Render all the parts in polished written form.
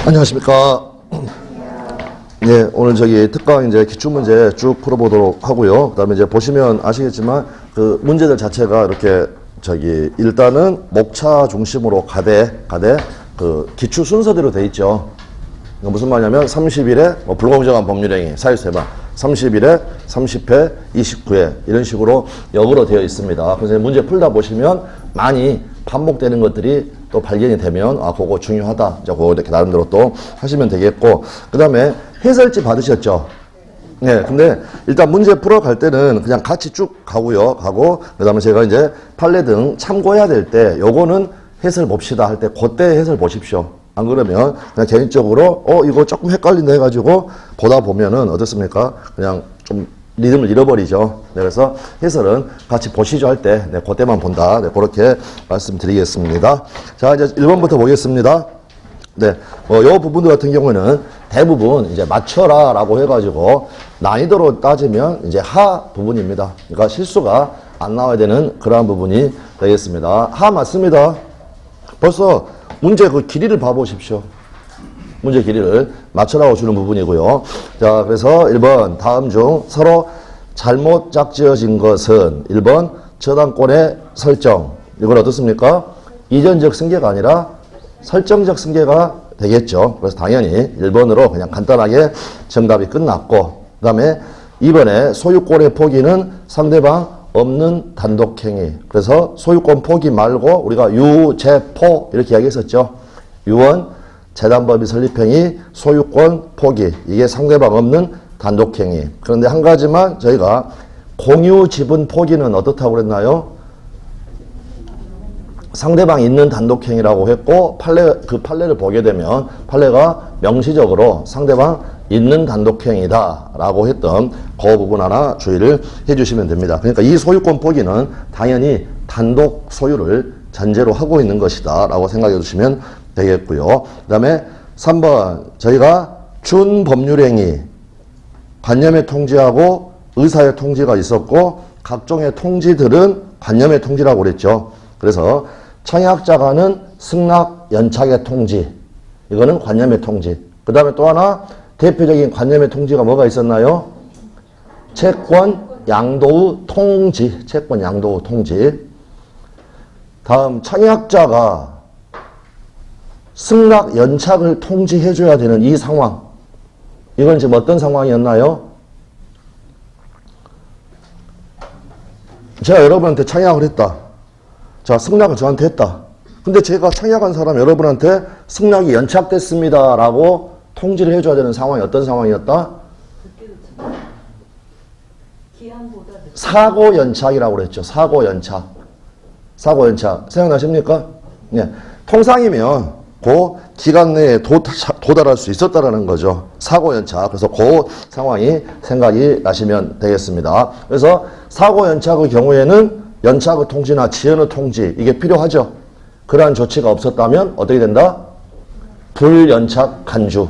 안녕하십니까. 네, 오늘 특강 기출문제 쭉 풀어보도록 하고요. 그 다음에 보시면 아시겠지만 그 문제들 자체가 이렇게 일단은 목차 중심으로 가되 그 기출 순서대로 돼 있죠. 무슨 말이냐면 30일에 불공정한 법률행위 사유세방, 30일에 30회, 29회 이런 식으로 역으로 되어 있습니다. 그래서 문제 풀다 보시면 많이 반복되는 것들이 또 발견이 되면 그거 중요하다. 그거 이렇게 나름대로 또 하시면 되겠고, 그 다음에 해설지 받으셨죠? 네, 근데 일단 문제 풀어갈 때는 그냥 같이 쭉 가고요. 그 다음에 제가 판례 등 참고해야 될 때 요거는 해설 봅시다 할 때 그때 해설 보십시오. 안 그러면 그냥 개인적으로 이거 조금 헷갈린다 해가지고 보다 보면은 어떻습니까? 그냥 좀 리듬을 잃어버리죠. 네, 그래서 해설은 같이 보시죠 할 때 그때만 본다. 그렇게 말씀드리겠습니다. 자, 이제 1번부터 보겠습니다. 네, 요 부분들 같은 경우는 대부분 맞춰라 라고 해가지고 난이도로 따지면 하 부분입니다. 그러니까 실수가 안 나와야 되는 그러한 부분이 되겠습니다. 하 맞습니다. 벌써 문제 그 길이를 봐보십시오. 문제 길이를 맞춰라고 주는 부분이고요. 자, 그래서 1번 다음 중 서로 잘못 짝지어진 것은 1번 저당권의 설정. 이건 어떻습니까? 이전적 승계가 아니라 설정적 승계가 되겠죠. 그래서 당연히 1번으로 그냥 간단하게 정답이 끝났고, 그 다음에 2번에 소유권의 포기는 상대방 없는 단독행위. 그래서 소유권 포기 말고 우리가 유재포 이렇게 이야기했었죠. 유언, 재단법이 설립행위, 소유권 포기. 이게 상대방 없는 단독행위. 그런데 한 가지만 저희가 공유 지분 포기는 어떻다고 그랬나요? 상대방 있는 단독행위라고 했고, 그 판례를 보게 되면 판례가 명시적으로 상대방 있는 단독행위다 라고 했던 그 부분 하나 주의를 해주시면 됩니다. 그러니까 이 소유권 포기는 당연히 단독 소유를 전제로 하고 있는 것이다 라고 생각해 주시면 되겠고요. 그 다음에 3번 저희가 준법률행위, 관념의 통지하고 의사의 통지가 있었고 각종의 통지들은 관념의 통지라고 그랬죠. 그래서 청약자가는 승낙 연착의 통지, 이거는 관념의 통지. 그 다음에 또 하나 대표적인 관념의 통지가 뭐가 있었나요? 채권 양도의 통지. 채권 양도의 통지. 다음 청약자가 승낙 연착을 통지해줘야 되는 이 상황. 이건 지금 어떤 상황이었나요? 제가 여러분한테 청약을 했다. 자, 승낙을 저한테 했다. 근데 제가 청약한 사람 여러분한테 승낙이 연착됐습니다 라고 통지를 해줘야 되는 상황이 어떤 상황이었다? 사고 연착이라고 그랬죠. 사고 연착. 사고 연착. 생각나십니까? 네. 통상이면 그 기간 내에 도달할 수 있었다라는 거죠. 사고 연착. 그래서 그 상황이 생각이 나시면 되겠습니다. 그래서 사고 연착의 경우에는 연착의 통지나 지연의 통지, 이게 필요하죠. 그러한 조치가 없었다면 어떻게 된다? 불연착 간주.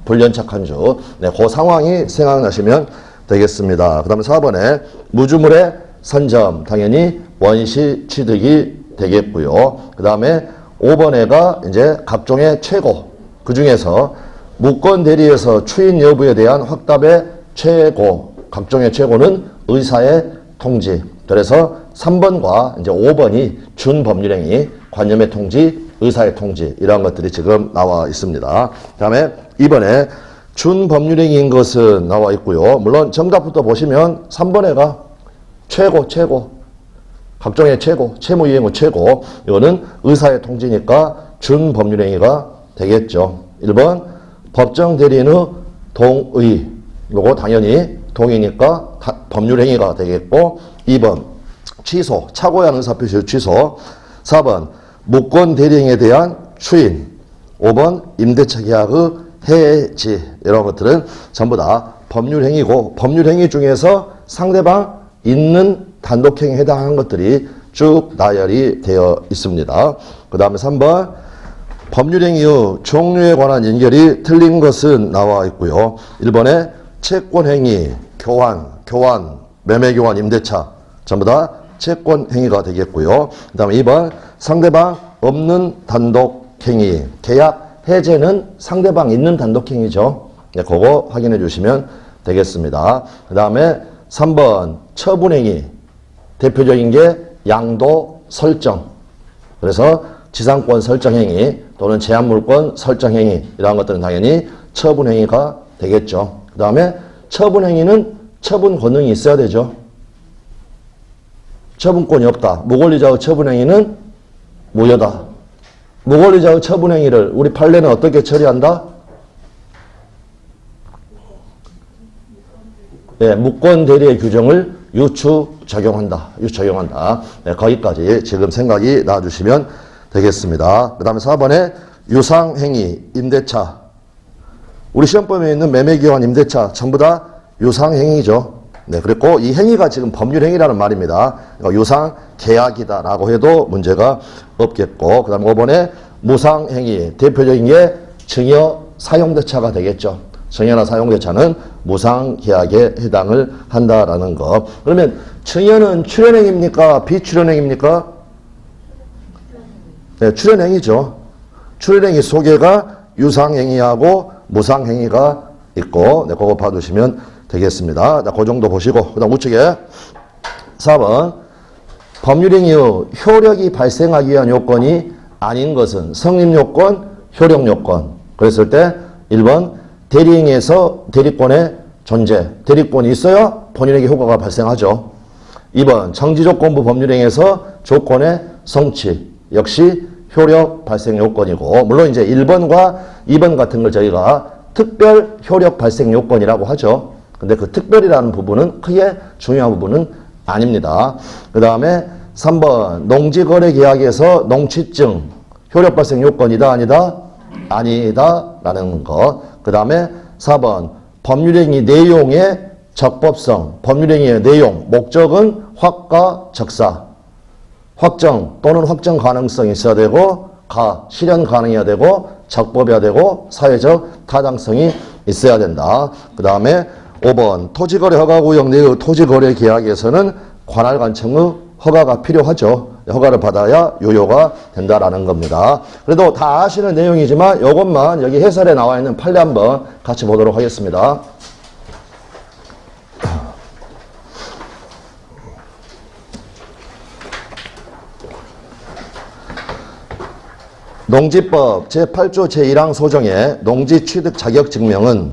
불연착 간주. 네, 그 상황이 생각나시면 되겠습니다. 그 다음에 4번에 무주물의 선점, 당연히 원시 취득이 되겠고요. 그 다음에 5번에가 각종의 최고, 그 중에서 무권 대리에서 추인 여부에 대한 확답의 최고, 각종의 최고는 의사의 통지. 그래서 3번과 5번이 준법률행위, 관념의 통지, 의사의 통지, 이러한 것들이 지금 나와 있습니다. 그 다음에 2번에 준법률행위인 것은 나와 있고요. 물론 정답부터 보시면 3번에가 최고, 각종의 최고, 채무이행의 최고, 이거는 의사의 통지니까 준법률행위가 되겠죠. 1번 법정 대리인의 동의, 이거 당연히 동의니까 법률행위가 되겠고, 2번 취소, 착오에 하는 의사표시 취소, 4번 무권 대리인에 대한 추인, 5번 임대차 계약의 해지, 이런 것들은 전부 다 법률행위고, 법률행위 중에서 상대방 있는 단독행위에 해당하는 것들이 쭉 나열이 되어 있습니다. 그 다음에 3번 법률행위의 종류에 관한 연결이 틀린 것은 나와 있고요. 1번에 채권행위, 교환, 매매교환, 임대차 전부 다 채권행위가 되겠고요. 그 다음에 2번 상대방 없는 단독행위, 계약 해제는 상대방 있는 단독행위죠. 네, 그거 확인해 주시면 되겠습니다. 그 다음에 3번 처분행위. 대표적인 게 양도 설정. 그래서 지상권 설정행위 또는 제한물권 설정행위 이러한 것들은 당연히 처분행위가 되겠죠. 그 다음에 처분행위는 처분 권능이 있어야 되죠. 처분권이 없다. 무권리자의 처분행위는 무효다. 무권리자의 처분행위를 우리 판례는 어떻게 처리한다? 네, 무권 대리의 규정을 유추 적용한다. 네, 거기까지 지금 생각이 나와주시면 되겠습니다. 그 다음에 4번에 유상행위, 임대차. 우리 시험범위에 있는 매매기관, 임대차 전부 다 유상행위죠. 네, 그리고 이 행위가 지금 법률행위라는 말입니다. 그러니까 유상계약이다라고 해도 문제가 없겠고, 그 다음에 5번에 무상행위, 대표적인 게 증여 사용대차가 되겠죠. 증여나 사용대차는 무상계약에 해당을 한다라는 거. 그러면 증여는 출연행위입니까? 비출연행위입니까? 네, 출연행위죠. 출연행위 소개가 유상행위하고 무상행위가 있고, 네, 그거 봐두시면 되겠습니다. 자, 그 정도 보시고, 그 다음 우측에 4번. 법률행위의 효력이 발생하기 위한 요건이 아닌 것은 성립요건, 효력요건. 그랬을 때 1번. 대리행위에서 대리권의 존재, 대리권이 있어야 본인에게 효과가 발생하죠. 2번. 정지조건부 법률행위에서 조건의 성취. 역시 효력 발생 요건이고, 물론 이제 1번과 2번 같은 걸 저희가 특별 효력 발생 요건이라고 하죠. 근데 그 특별이라는 부분은 크게 중요한 부분은 아닙니다. 그 다음에 3번. 농지거래 계약에서 농취증 효력 발생 요건이다, 아니다? 아니다라는 것. 그 다음에 4번. 법률행위 내용의 적법성. 법률행위의 내용, 목적은 확과 적사. 확정 또는 확정 가능성이 있어야 되고, 실현 가능해야 되고, 적법해야 되고, 사회적 타당성이 있어야 된다. 그 다음에 5번. 토지거래 허가구역 내의 토지거래 계약에서는 관할관청의 허가가 필요하죠. 허가를 받아야 유효가 된다라는 겁니다. 그래도 다 아시는 내용이지만 이것만 여기 해설에 나와 있는 판례 한번 같이 보도록 하겠습니다. 농지법 제8조 제1항 소정의 농지 취득 자격 증명은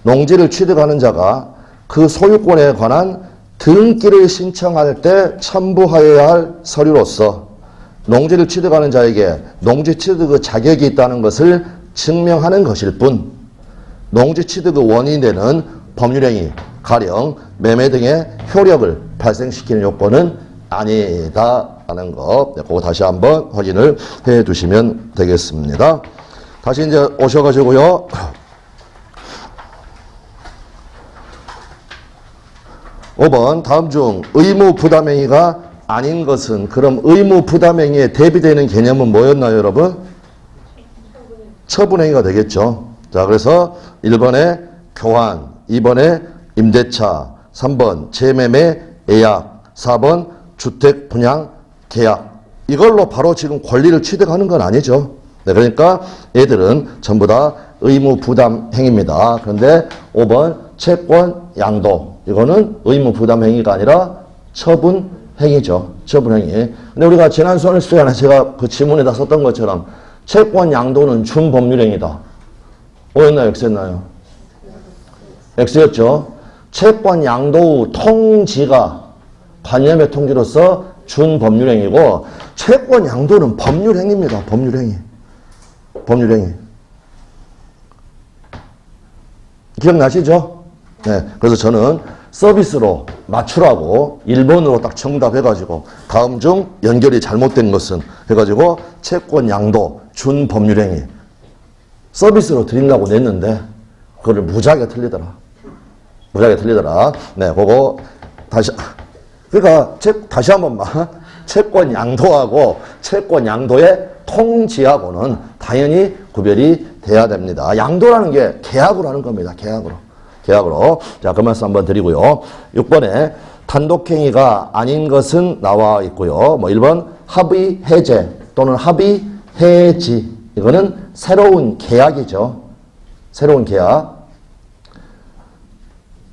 농지를 취득하는 자가 그 소유권에 관한 등기를 신청할 때 첨부하여야 할 서류로서 농지를 취득하는 자에게 농지 취득의 자격이 있다는 것을 증명하는 것일 뿐, 농지 취득의 원인이 되는 법률행위, 가령 매매 등의 효력을 발생시키는 요건은 아니다라는 것. 그거 다시 한번 확인을 해 두시면 되겠습니다. 다시 이제 오셔가지고요. 5번. 다음 중 의무 부담행위가 아닌 것은, 그럼 의무 부담행위에 대비되는 개념은 뭐였나요, 여러분? 처분행위가 되겠죠. 자, 그래서 1번에 교환, 2번에 임대차, 3번 재매매 예약, 4번 주택 분양 계약. 이걸로 바로 지금 권리를 취득하는 건 아니죠. 네, 그러니까 얘들은 전부 다 의무 부담 행위입니다. 그런데 5번 채권 양도, 이거는 의무 부담 행위가 아니라 처분 행위죠. 처분 행위. 근데 우리가 지난 수업 시간에 제가 그 지문에다 썼던 것처럼 채권 양도는 준법률 행위다. O였나요, X였나요? X였죠. 채권 양도 후 통지가 관념의 통지로서 준법률 행위고, 채권 양도는 법률 행위입니다. 법률 행위. 법률 행위. 기억나시죠? 네. 그래서 저는 서비스로 맞추라고 1번으로 딱 정답해가지고 다음 중 연결이 잘못된 것은 해가지고 채권 양도 준법률행위 서비스로 드리려고 냈는데 그거를 무지하게 틀리더라. 무지하게 틀리더라. 네, 그거 다시, 그러니까 다시 한 번만, 채권 양도하고 채권 양도의 통지하고는 당연히 구별이 돼야 됩니다. 양도라는 게 계약으로 하는 겁니다. 계약으로. 자, 그 말씀 한번 드리고요. 6번에 단독행위가 아닌 것은 나와 있고요. 뭐 1번 합의 해제 또는 합의 해지. 이거는 새로운 계약이죠. 새로운 계약.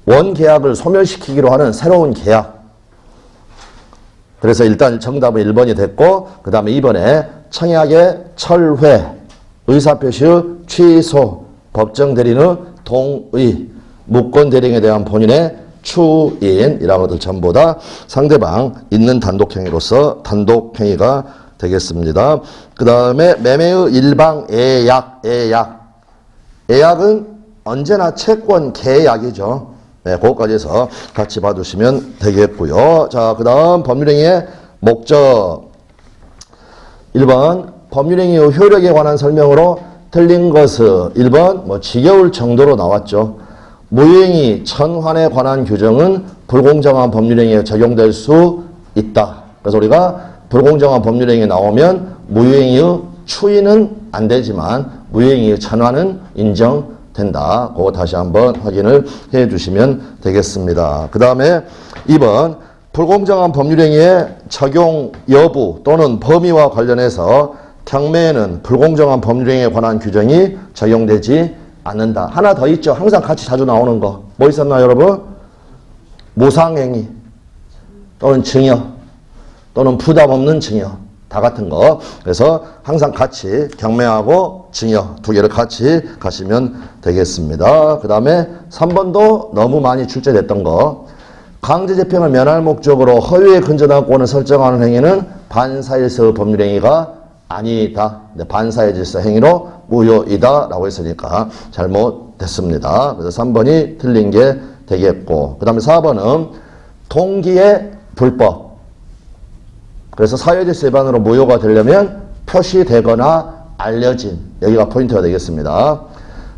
원계약을 소멸시키기로 하는 새로운 계약. 그래서 일단 정답은 1번이 됐고, 그 다음에 2번에 청약의 철회, 의사표시 취소, 법정 대리는 동의, 무권 대리에 대한 본인의 추인, 이런 것들 전부 다 상대방 있는 단독행위로서 단독행위가 되겠습니다. 그 다음에 매매의 일방애약, 애약은 언제나 채권 계약이죠. 네, 그것까지 해서 같이 봐두시면 되겠고요. 자, 그 다음 법률행위의 목적. 1번, 법률행위의 효력에 관한 설명으로 틀린 것은 1번, 지겨울 정도로 나왔죠. 무효행위 천환에 관한 규정은 불공정한 법률행위에 적용될 수 있다. 그래서 우리가 불공정한 법률행위 나오면 무효행위의 추인은 안 되지만 무효행위의 천환은 인정된다. 그거 다시 한번 확인을 해 주시면 되겠습니다. 그 다음에 2번, 불공정한 법률행위의 적용 여부 또는 범위와 관련해서 경매에는 불공정한 법률행위에 관한 규정이 적용되지 않는다. 하나 더 있죠. 항상 같이 자주 나오는 거. 뭐 있었나요, 여러분? 무상행위 또는 증여 또는 부담 없는 증여. 다 같은 거. 그래서 항상 같이 경매하고 증여 두 개를 같이 가시면 되겠습니다. 그 다음에 3번도 너무 많이 출제됐던 거. 강제집행을 면할 목적으로 허위의 근저당권을 설정하는 행위는 반사일서 법률행위가 아니다. 반사의 질서 행위로 무효이다 라고 했으니까 잘못됐습니다. 그래서 3번이 틀린 게 되겠고, 그 다음에 4번은 동기의 불법. 그래서 사회질서 위반으로 무효가 되려면 표시되거나 알려진, 여기가 포인트가 되겠습니다.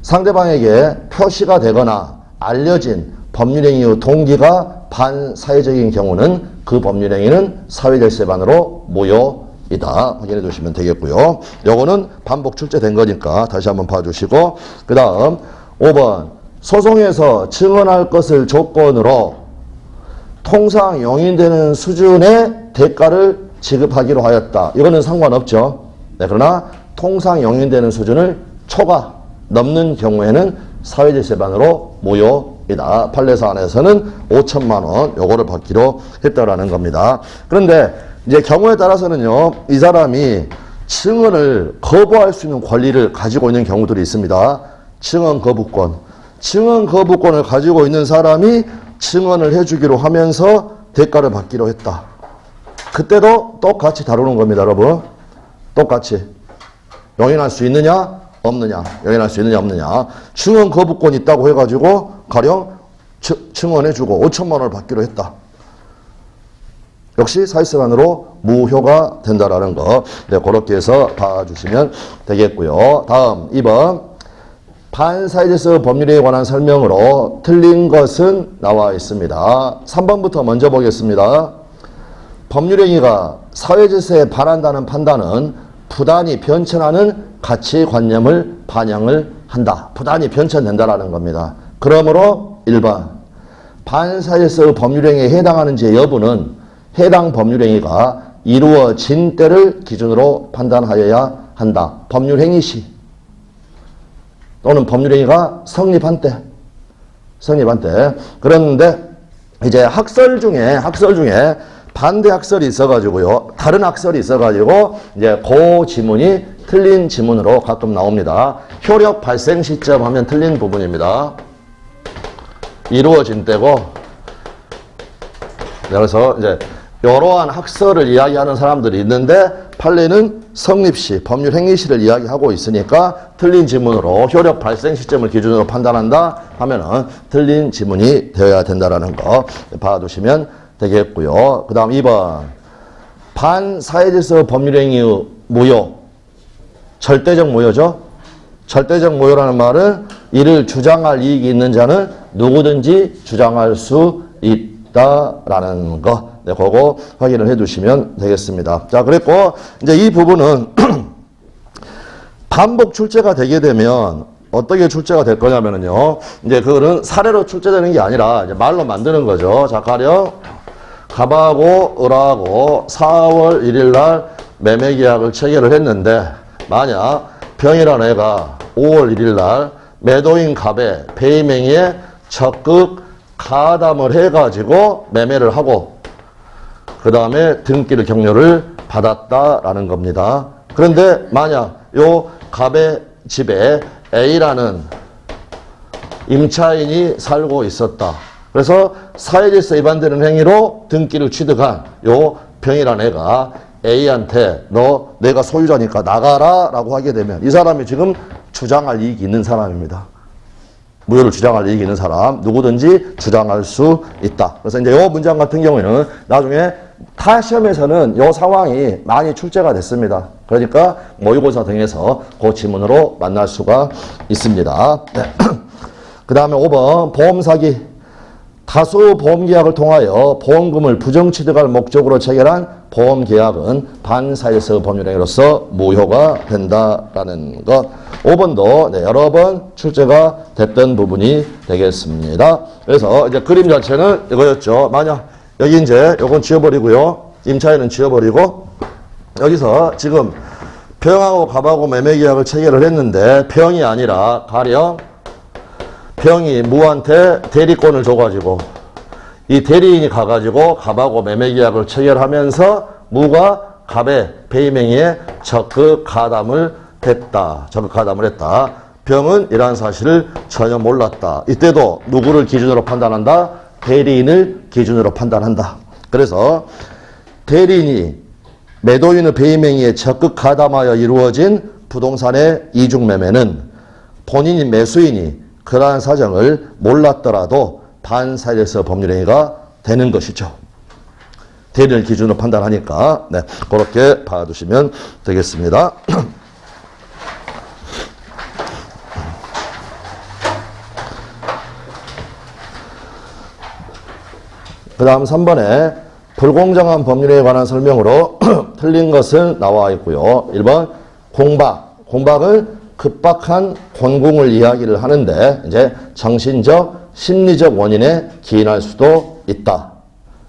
상대방에게 표시가 되거나 알려진 법률행위의 동기가 반사회적인 경우는 그 법률행위는 사회질서 위반으로 무효이다. 확인해 주시면 되겠고요. 요거는 반복 출제된 거니까 다시 한번 봐주시고, 그 다음 5번, 소송에서 증언할 것을 조건으로 통상 용인되는 수준의 대가를 지급하기로 하였다. 이거는 상관없죠. 네, 그러나 통상 용인되는 수준을 초과 넘는 경우에는 사회질서 위반으로 무효이다. 판례사안에서는 5천만 원 요거를 받기로 했다라는 겁니다. 그런데 이제 경우에 따라서는요, 이 사람이 증언을 거부할 수 있는 권리를 가지고 있는 경우들이 있습니다. 증언 거부권. 증언 거부권을 가지고 있는 사람이 증언을 해주기로 하면서 대가를 받기로 했다. 그때도 똑같이 다루는 겁니다, 여러분. 똑같이. 용인할 수 있느냐, 없느냐. 용인할 수 있느냐, 없느냐. 증언 거부권 있다고 해가지고 가령 증언해주고 5천만 원을 받기로 했다. 역시 사회세반으로 무효가 된다라는 거. 네, 그렇게 해서 봐주시면 되겠고요. 다음 2번. 반사회질서 법률에 관한 설명으로 틀린 것은 나와 있습니다. 3번부터 먼저 보겠습니다. 법률행위가 사회질서에 반한다는 판단은 부단히 변천하는 가치관념을 반영을 한다. 부단히 변천된다라는 겁니다. 그러므로 1번, 반사회질서 법률행위에 해당하는지 여부는 해당 법률행위가 이루어진 때를 기준으로 판단하여야 한다. 법률행위 시 또는 법률행위가 성립한 때. 그런데 이제 학설 중에 반대 학설이 있어가지고요. 다른 학설이 있어가지고 이제 그 지문이 틀린 지문으로 가끔 나옵니다. 효력 발생 시점 하면 틀린 부분입니다. 이루어진 때고. 그래서 이제 이러한 학설을 이야기하는 사람들이 있는데 판례는 성립시, 법률 행위시를 이야기하고 있으니까 틀린 지문으로 효력 발생 시점을 기준으로 판단한다 하면은 틀린 지문이 되어야 된다라는 거 봐두시면 되겠고요. 그 다음 2번. 반사회질서 법률행위의 무효. 절대적 무효죠. 절대적 무효라는 말은 이를 주장할 이익이 있는 자는 누구든지 주장할 수 있다라는 거. 네, 그거 확인을 해 두시면 되겠습니다. 자, 그랬고, 이제 이 부분은 반복 출제가 되게 되면 어떻게 출제가 될 거냐면요. 이제 그거는 사례로 출제되는 게 아니라 이제 말로 만드는 거죠. 자, 가령 갑하고 을하고 4월 1일 날 매매 계약을 체결을 했는데 만약 병이라는 애가 5월 1일 날 매도인 갑에 배이맹이에 적극 가담을 해가지고 매매를 하고 그 다음에 등기를 격려를 받았다라는 겁니다. 그런데 만약 요 갑의 집에 A라는 임차인이 살고 있었다. 그래서 사회질서 위반되는 행위로 등기를 취득한 요 병이라는 애가 A한테 너 내가 소유자니까 나가라 라고 하게 되면 이 사람이 지금 주장할 이익이 있는 사람입니다. 무효를 주장할 이익이 있는 사람 누구든지 주장할 수 있다. 그래서 이제 이 문장 같은 경우에는 나중에 타 시험에서는 이 상황이 많이 출제가 됐습니다. 그러니까 모의고사 등에서 그 지문으로 만날 수가 있습니다. 네. 그 다음에 5번 보험사기. 다수 보험계약을 통하여 보험금을 부정취득할 목적으로 체결한 보험계약은 반사회적 법률행위로서 무효가 된다라는 것. 5번도 네, 여러 번 출제가 됐던 부분이 되겠습니다. 그래서 이제 그림 자체는 이거였죠. 만약 여기 이제 요건 지워버리고요. 임차인은 지워버리고 여기서 지금 병하고 갑하고 매매계약을 체결을 했는데 병이 아니라 가령 병이 무한테 대리권을 줘가지고 이 대리인이 가가지고 갑하고 매매계약을 체결하면서 무가 갑의 배이맹이에 적극 가담을 했다. 적극 가담을 했다. 병은 이러한 사실을 전혀 몰랐다. 이때도 누구를 기준으로 판단한다? 대리인을 기준으로 판단한다. 그래서 대리인이 매도인의 배이맹이에 적극 가담하여 이루어진 부동산의 이중매매는 본인이 매수인이 그러한 사정을 몰랐더라도 반사회적 법률행위가 되는 것이죠. 대리인을 기준으로 판단하니까 네, 그렇게 봐두시면 되겠습니다. 그 다음 3번에 불공정한 법률에 관한 설명으로 틀린 것은 나와 있고요. 1번 공박. 공박은 급박한 곤궁을 이야기를 하는데 이제 정신적, 심리적 원인에 기인할 수도 있다.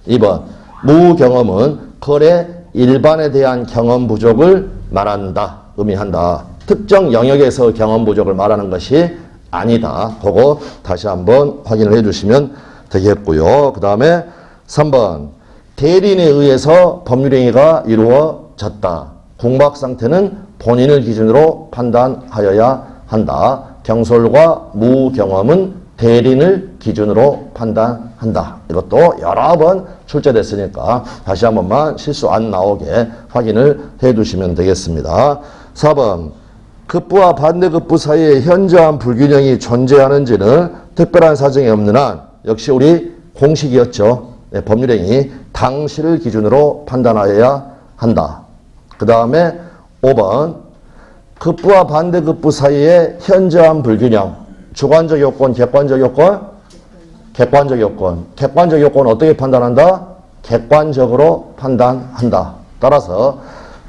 2번 무경험은 거래 일반에 대한 경험 부족을 말한다. 의미한다. 특정 영역에서 경험 부족을 말하는 것이 아니다. 그거 다시 한번 확인을 해주시면 되겠고요. 그 다음에 3번 대리인에 의해서 법률행위가 이루어졌다. 공박 상태는 본인을 기준으로 판단하여야 한다. 경솔과 무경험은 대리인을 기준으로 판단한다. 이것도 여러 번 출제됐으니까 다시 한 번만 실수 안 나오게 확인을 해 두시면 되겠습니다. 4번 급부와 반대급부 사이에 현저한 불균형이 존재하는지는 특별한 사정이 없는 한 역시 우리 공식이었죠. 네, 법률행위 당시를 기준으로 판단하여야 한다. 그 다음에 5번 급부와 반대급부 사이에 현저한 불균형. 주관적 요건, 객관적 요건? 객관적 요건. 객관적 요건은 어떻게 판단한다? 객관적으로 판단한다. 따라서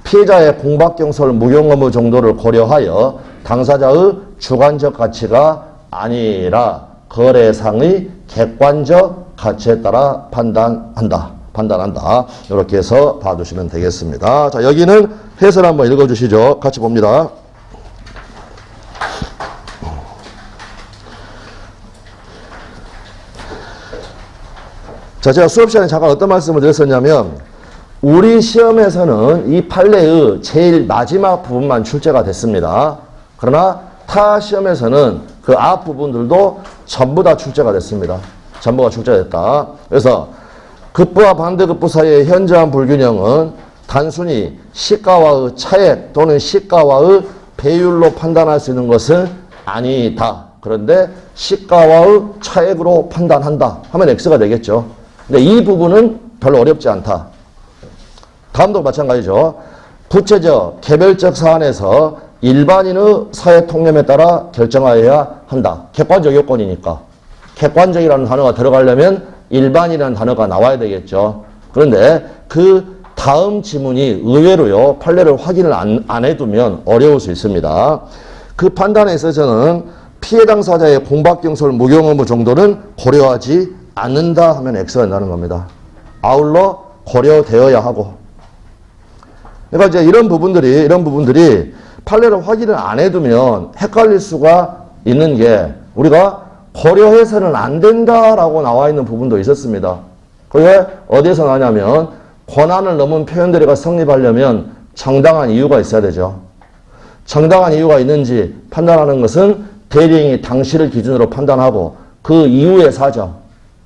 피해자의 공박경솔 무용 의무 정도를 고려하여 당사자의 주관적 가치가 아니라 거래상의 객관적 가치에 따라 판단한다. 이렇게 해서 봐두시면 되겠습니다. 자, 여기는 해설 한번 읽어주시죠. 같이 봅니다. 자, 제가 수업 시간에 잠깐 어떤 말씀을 드렸었냐면 우리 시험에서는 이 판례의 제일 마지막 부분만 출제가 됐습니다. 그러나 타 시험에서는 그 앞부분들도 전부 다 출제가 됐습니다. 전부가 출제됐다. 그래서 급부와 반대급부 사이의 현저한 불균형은 단순히 시가와의 차액 또는 시가와의 배율로 판단할 수 있는 것은 아니다. 그런데 시가와의 차액으로 판단한다 하면 X가 되겠죠. 근데 이 부분은 별로 어렵지 않다. 다음도 마찬가지죠. 구체적, 개별적 사안에서 일반인의 사회 통념에 따라 결정하여야 한다. 객관적 요건이니까. 객관적이라는 단어가 들어가려면 일반이라는 단어가 나와야 되겠죠. 그런데 그 다음 지문이 의외로요. 판례를 확인을 안 해두면 어려울 수 있습니다. 그 판단에 있어서는 피해 당사자의 공박경솔 무용 의무 정도는 고려하지 않는다 하면 X가 된다는 겁니다. 아울러 고려되어야 하고. 그러니까 이제 이런 부분들이 판례를 확인을 안 해두면 헷갈릴 수가 있는 게 우리가 고려해서는 안 된다라고 나와 있는 부분도 있었습니다. 그게 어디에서 나냐면 권한을 넘은 표현들이가 성립하려면 정당한 이유가 있어야 되죠. 정당한 이유가 있는지 판단하는 것은 대리인이 당시를 기준으로 판단하고 그 이후의 사정,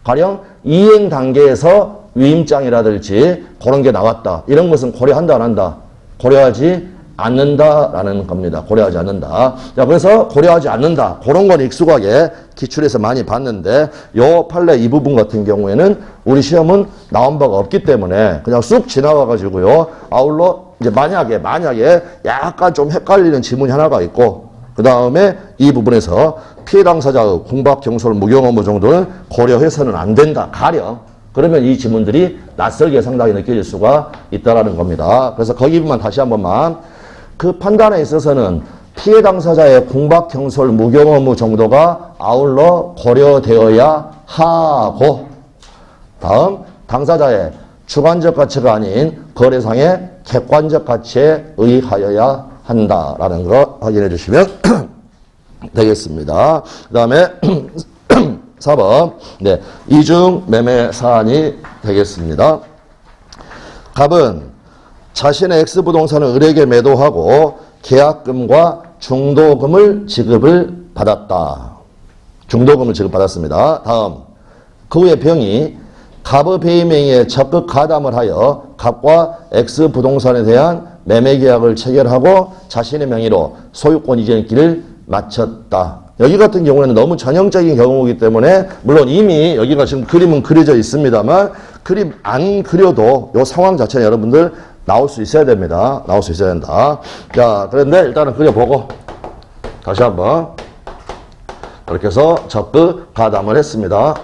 가령 이행 단계에서 위임장이라든지 그런 게 나왔다. 이런 것은 고려한다 안 한다? 고려하지 않는다라는 겁니다. 고려하지 않는다. 자, 그래서 고려하지 않는다. 그런 건 익숙하게 기출에서 많이 봤는데 요 판례 이 부분 같은 경우에는 우리 시험은 나온 바가 없기 때문에 그냥 쑥 지나가 가지고요. 아울러 이제 만약에 약간 좀 헷갈리는 지문이 하나가 있고 그 다음에 이 부분에서 피해 당사자의 공박, 경솔, 무경 업무 정도는 고려해서는 안 된다. 가령 그러면 이 지문들이 낯설게 상당히 느껴질 수가 있다라는 겁니다. 그래서 거기 부분만 다시 한 번만 그 판단에 있어서는 피해 당사자의 공박, 경솔, 무경 업무 정도가 아울러 고려되어야 하고 다음 당사자의 주관적 가치가 아닌 거래상의 객관적 가치에 의하여야 한다라는 거 확인해 주시면 되겠습니다. 그 다음에 4번 네, 이중 매매 사안이 되겠습니다. 갑은 자신의 X부동산을 을에게 매도하고 계약금과 중도금을 지급을 받았다. 중도금을 지급받았습니다. 다음 그 후에 병이 갑의 배임행위에 적극 가담을 하여 갑과 X부동산에 대한 매매계약을 체결하고 자신의 명의로 소유권 이전기를 마쳤다. 여기 같은 경우에는 너무 전형적인 경우이기 때문에 물론 이미 여기가 지금 그림은 그려져 있습니다만 그림 안 그려도 이 상황 자체는 여러분들 나올 수 있어야 됩니다. 나올 수 있어야 된다. 자, 그런데 일단은 그려보고 다시 한번 이렇게 해서 적극 가담을 했습니다.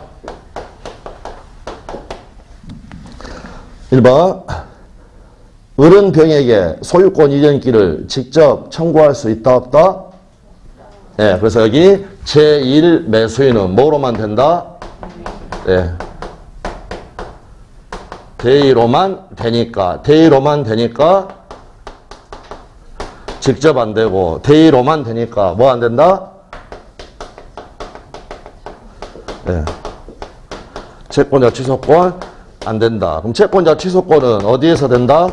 1번 을은 병에게 소유권 이전기를 직접 청구할 수 있다 없다? 네, 그래서 여기 제1 매수인은 뭐로만 된다? 네. 대의로만 되니까 직접 안 되고 대의로만 되니까 뭐 안 된다? 네. 채권자 취소권 안 된다. 그럼 채권자 취소권은 어디에서 된다?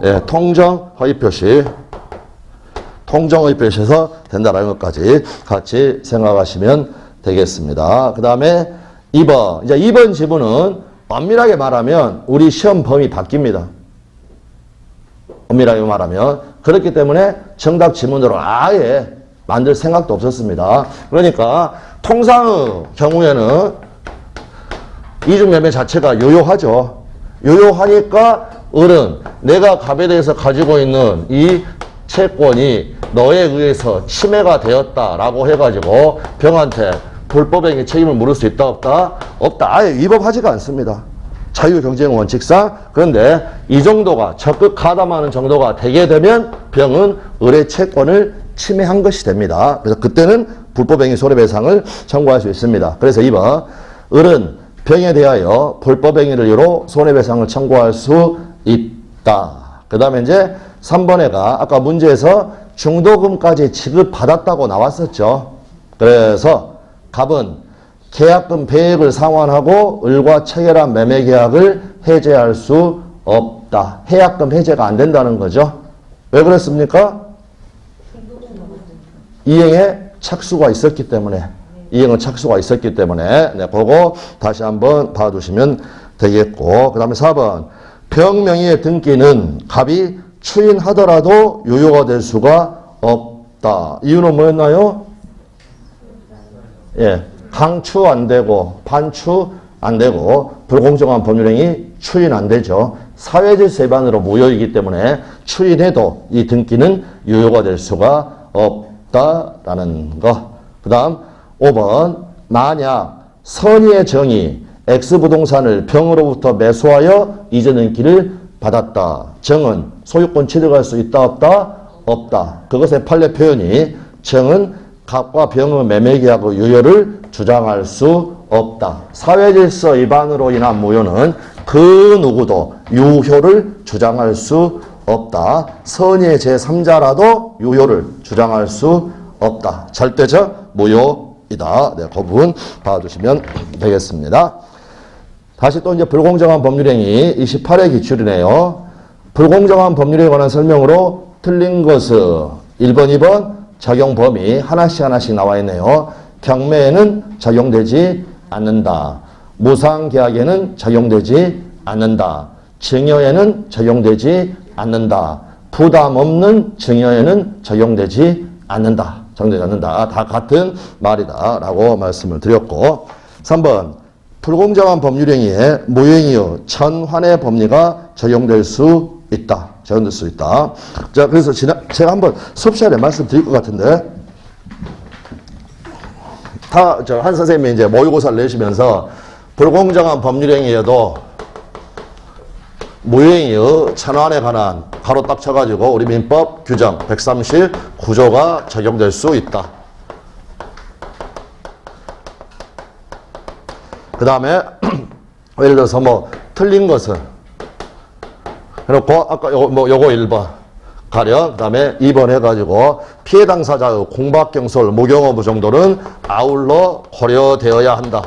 네, 통정 허위 표시. 통정 허위 표시에서 된다라는 것까지 같이 생각하시면 되겠습니다. 그 다음에 2번. 이제 2번 지문은 엄밀하게 말하면 우리 시험 범위 바뀝니다. 엄밀하게 말하면. 그렇기 때문에 정답 지문으로 아예 만들 생각도 없었습니다. 그러니까 통상의 경우에는 이중매매 자체가 요요하죠. 요요하니까 을은 내가 갑에 대해서 가지고 있는 이 채권이 너에 의해서 침해가 되었다라고 해가지고 병한테 불법행위 책임을 물을 수 있다 없다? 없다. 아예 위법하지가 않습니다. 자유경쟁 원칙상. 그런데 이 정도가 적극 가담하는 정도가 되게 되면 병은 을의 채권을 침해한 것이 됩니다. 그래서 그때는 불법행위 손해배상을 청구할 수 있습니다. 그래서 2번 을은 병에 대하여 불법행위를 이유로 손해배상을 청구할 수 있다. 그 다음에 이제 3번에가 아까 문제에서 중도금까지 지급받았다고 나왔었죠. 그래서 갑은 계약금 배액을 상환하고 을과 체결한 매매계약을 해제할 수 없다. 해약금 해제가 안 된다는 거죠. 왜 그랬습니까? 이행에 착수가 있었기 때문에. 이행은 착수가 있었기 때문에. 네, 그거 다시 한번 봐두시면 되겠고. 그 다음에 4번. 병명의의 등기는 갑이 추인하더라도 유효가 될 수가 없다. 이유는 뭐였나요? 예, 강추 안 되고 반추 안 되고 불공정한 법률행위 추인 안 되죠. 사회질서 위반으로 무효이기 때문에 추인해도 이 등기는 유효가 될 수가 없다라는 거. 그 다음 5번 만약 선의의 정이 X부동산을 병으로부터 매수하여 이전 등기를 받았다. 정은 소유권 취득할 수 있다 없다? 없다. 그것의 판례 표현이 정은 갑과 병의 매매계약의 유효를 주장할 수 없다. 사회질서 위반으로 인한 무효는 그 누구도 유효를 주장할 수 없다. 선의의 제3자라도 유효를 주장할 수 없다. 절대적 무효이다. 네, 그 부분 봐주시면 되겠습니다. 다시 또 이제 불공정한 법률행위 28회 기출이네요. 불공정한 법률에 관한 설명으로 틀린 것은 1번, 2번 적용 범위 하나씩 나와 있네요. 경매에는 적용되지 않는다. 무상계약에는 적용되지 않는다. 증여에는 적용되지 않는다. 부담 없는 증여에는 적용되지 않는다. 적용되지 않는다. 다 같은 말이다. 라고 말씀을 드렸고 3번 불공정한 법률행위에 무효행위의 전환의 법리가 적용될 수 있다. 적용될 수 있다. 자, 그래서 제가 한번 수업 시간에 말씀드릴 것 같은데 한 선생님이 이제 모의고사를 내시면서 불공정한 법률행위에도 무효행위의 전환에 관한 가로 딱 쳐가지고 우리 민법 규정 139조가 적용될 수 있다. 그 다음에 예를 들어서 뭐 틀린 것은 그렇고 아까 요거 1번 가령 그 다음에 2번 해가지고 피해 당사자의 공박경솔 무경어부 정도는 아울러 고려되어야 한다.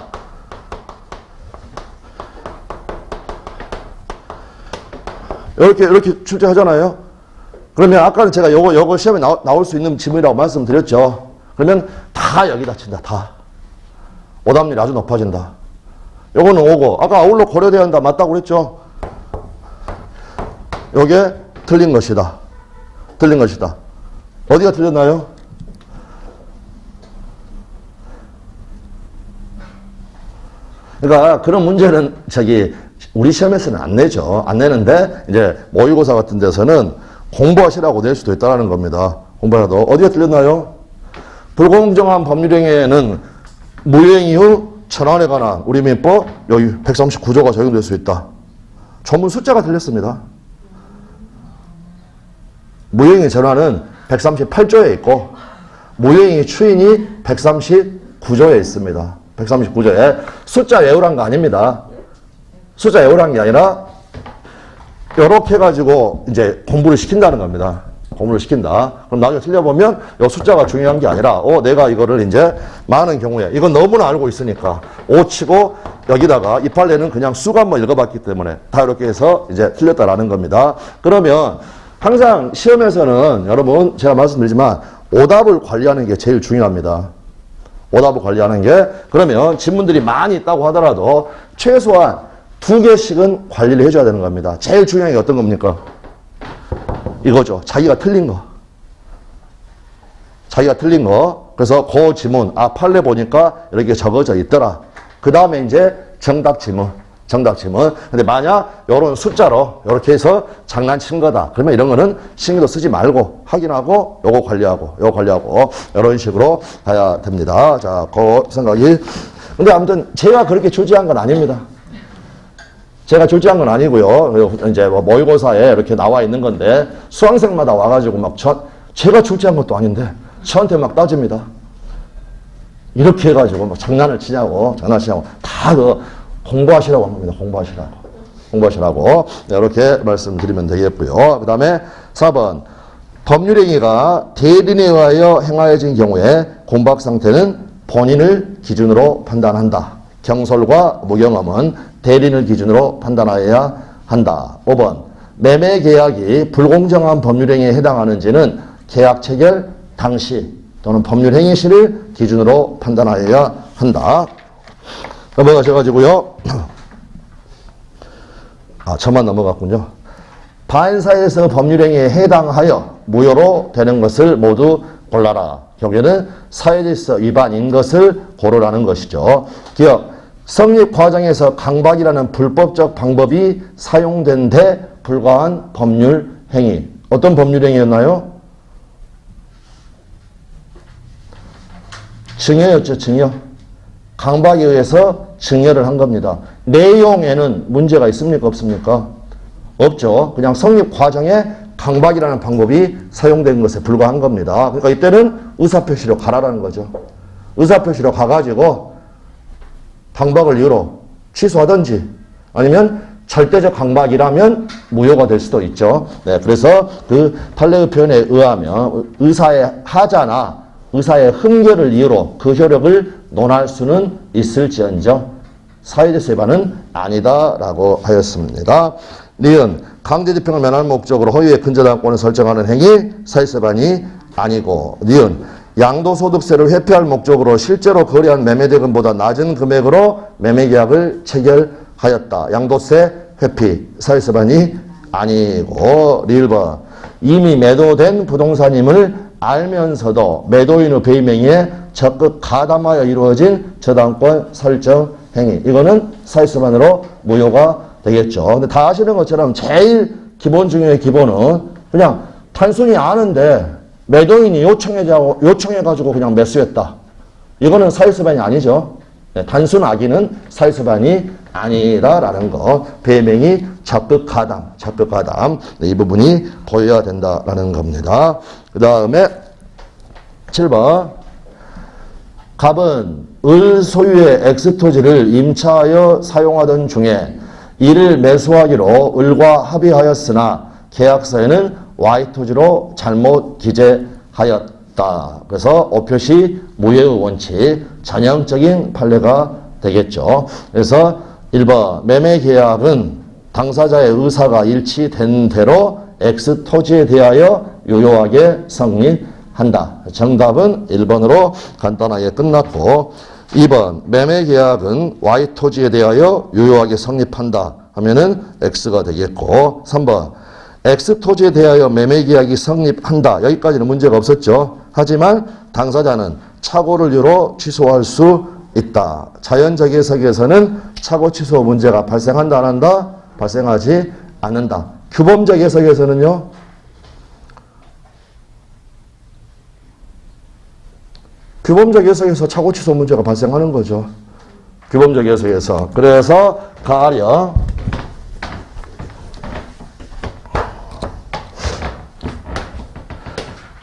이렇게 출제하잖아요. 그러면 아까는 제가 요거 시험에 나올 수 있는 지문이라고 말씀드렸죠. 그러면 다 여기다 친다. 다. 오답률이 아주 높아진다. 요거는 오고 아까 아울러 고려되어야 한다. 맞다고 그랬죠. 요게 틀린 것이다. 틀린 것이다. 어디가 틀렸나요? 그러니까 그런 문제는 우리 시험에서는 안 내죠. 안 내는데 이제 모의고사 같은 데서는 공부하시라고 낼 수도 있다는 겁니다. 공부하라도. 어디가 틀렸나요? 불공정한 법률행위에는 무효행위 후 전환에 관한 우리 민법 여기 139조가 적용될 수 있다. 조문 숫자가 틀렸습니다. 무효행위 전환은 138조에 있고 무효행위 추인이 139조에 있습니다. 139조에 숫자 외우란 거 아닙니다. 숫자 외우란 게 아니라 이렇게 해가지고 이제 공부를 시킨다는 겁니다. 공부를 시킨다. 그럼 나중에 틀려보면 이 숫자가 중요한 게 아니라 내가 이거를 이제 많은 경우에 이건 너무나 알고 있으니까 5 치고 여기다가 이 판례는 그냥 수감만 읽어봤기 때문에 다 이렇게 해서 이제 틀렸다라는 겁니다. 그러면 항상 시험에서는 여러분 제가 말씀드리지만 오답을 관리하는 게 제일 중요합니다. 오답을 관리하는 게 그러면 지문들이 많이 있다고 하더라도 최소한 2개씩은 관리를 해줘야 되는 겁니다. 제일 중요한 게 어떤 겁니까? 이거죠. 자기가 틀린 거. 자기가 틀린 거. 그래서 그 지문, 판례 보니까 이렇게 적어져 있더라. 그 다음에 이제 정답 지문. 근데 만약 요런 숫자로 이렇게 해서 장난친 거다. 그러면 이런 거는 신경도 쓰지 말고 확인하고 요거 관리하고 이런 식으로 가야 됩니다. 자, 그 생각이. 근데 아무튼 제가 그렇게 조지한 건 아닙니다. 제가 졸지한 건 아니고요. 이제 모의고사에 이렇게 나와 있는 건데 수강생마다 와가지고 제가 졸지한 것도 아닌데 저한테 막 따집니다. 이렇게 해가지고 장난을 치냐고 다 공부하시라고 한 겁니다. 공부하시라고 이렇게 말씀드리면 되겠고요. 그 다음에 4번 법률행위가 대리인에 의하여 행하여진 경우에 공박 상태는 본인을 기준으로 판단한다. 경솔과 무경험은 대리인을 기준으로 판단하여야 한다. 5번 매매계약이 불공정한 법률행위에 해당하는지는 계약 체결 당시 또는 법률행위 시를 기준으로 판단하여야 한다. 넘어가셔가지고요. 저만 넘어갔군요. 반사에서 법률행위에 해당하여 무효로 되는 것을 모두 골라라. 여기는 사회질서 위반인 것을 고르라는 것이죠. 기억. 성립 과정에서 강박이라는 불법적 방법이 사용된 데 불과한 법률 행위. 어떤 법률 행위였나요? 증여였죠, 증여. 강박에 의해서 증여를 한 겁니다. 내용에는 문제가 있습니까, 없습니까? 없죠. 그냥 성립 과정에 강박이라는 방법이 사용된 것에 불과한 겁니다. 그러니까 이때는 의사표시로 가라라는 거죠. 의사표시로 가가지고 방박을 이유로 취소하든지 아니면 절대적 강박이라면 무효가 될 수도 있죠. 네, 그래서 그 판례의 표현에 의하면 의사의 하자나 의사의 흠결을 이유로 그 효력을 논할 수는 있을지언정 사회적 세반은 아니다라고 하였습니다. 니은 강제집행을 면하는 목적으로 허위의 근저당권을 설정하는 행위 사회세반이 아니고 니은 양도소득세를 회피할 목적으로 실제로 거래한 매매대금보다 낮은 금액으로 매매계약을 체결하였다. 양도세 회피 사회세반이 아니고 리을번 이미 매도된 부동산임을 알면서도 매도인의 배임행위에 적극 가담하여 이루어진 저당권 설정 행위 이거는 사회세반으로 무효가 되겠죠. 근데 다 아시는 것처럼 제일 기본 중의 기본은 그냥 단순히 아는데 매도인이 요청해가지고 그냥 매수했다. 이거는 사회세반이 아니죠. 네, 단순 악의는 사회세반이 아니다라는 거. 배임행위 적극 가담. 네, 이 부분이 보여야 된다라는 겁니다. 그 다음에 7번. 갑은 을 소유의 X토지를 임차하여 사용하던 중에 이를 매수하기로 을과 합의하였으나 계약서에는 Y토지로 잘못 기재하였다. 그래서 오표시 무효의 원칙 전형적인 판례가 되겠죠. 그래서 1번 매매계약은 당사자의 의사가 일치된 대로 X토지에 대하여 유효하게 성립한다. 정답은 1번으로 간단하게 끝났고 2번 매매계약은 Y토지에 대하여 유효하게 성립한다 하면은 X가 되겠고 3번 X토지에 대하여 매매계약이 성립한다. 여기까지는 문제가 없었죠. 하지만 당사자는 착오를 이유로 취소할 수 있다. 자연적 해석에서는 착오 취소 문제가 발생한다 안 한다? 발생하지 않는다. 규범적 해석에서는요. 규범적 해석에서 착오 취소 문제가 발생하는 거죠. 규범적 해석에서. 그래서 가령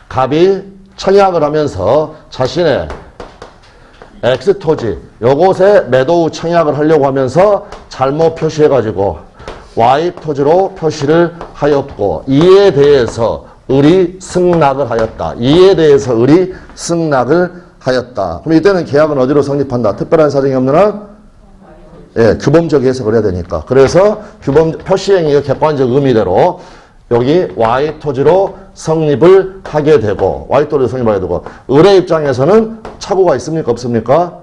갑이 청약을 하면서 자신의 X토지 요곳에 매도 후 청약을 하려고 하면서 잘못 표시해가지고 Y토지로 표시를 하였고 이에 대해서 을이 승낙을 하였다. 이에 대해서 을이 승낙을 하였다. 그럼 이때는 계약은 어디로 성립한다? 특별한 사정이 없는 한? 예, 규범적 해석을 해야 되니까. 그래서 표시행위의 객관적 의미대로 여기 Y토지로 성립을 하게 되고 Y토지로 성립하게 되고 을의 입장에서는 착오가 있습니까? 없습니까?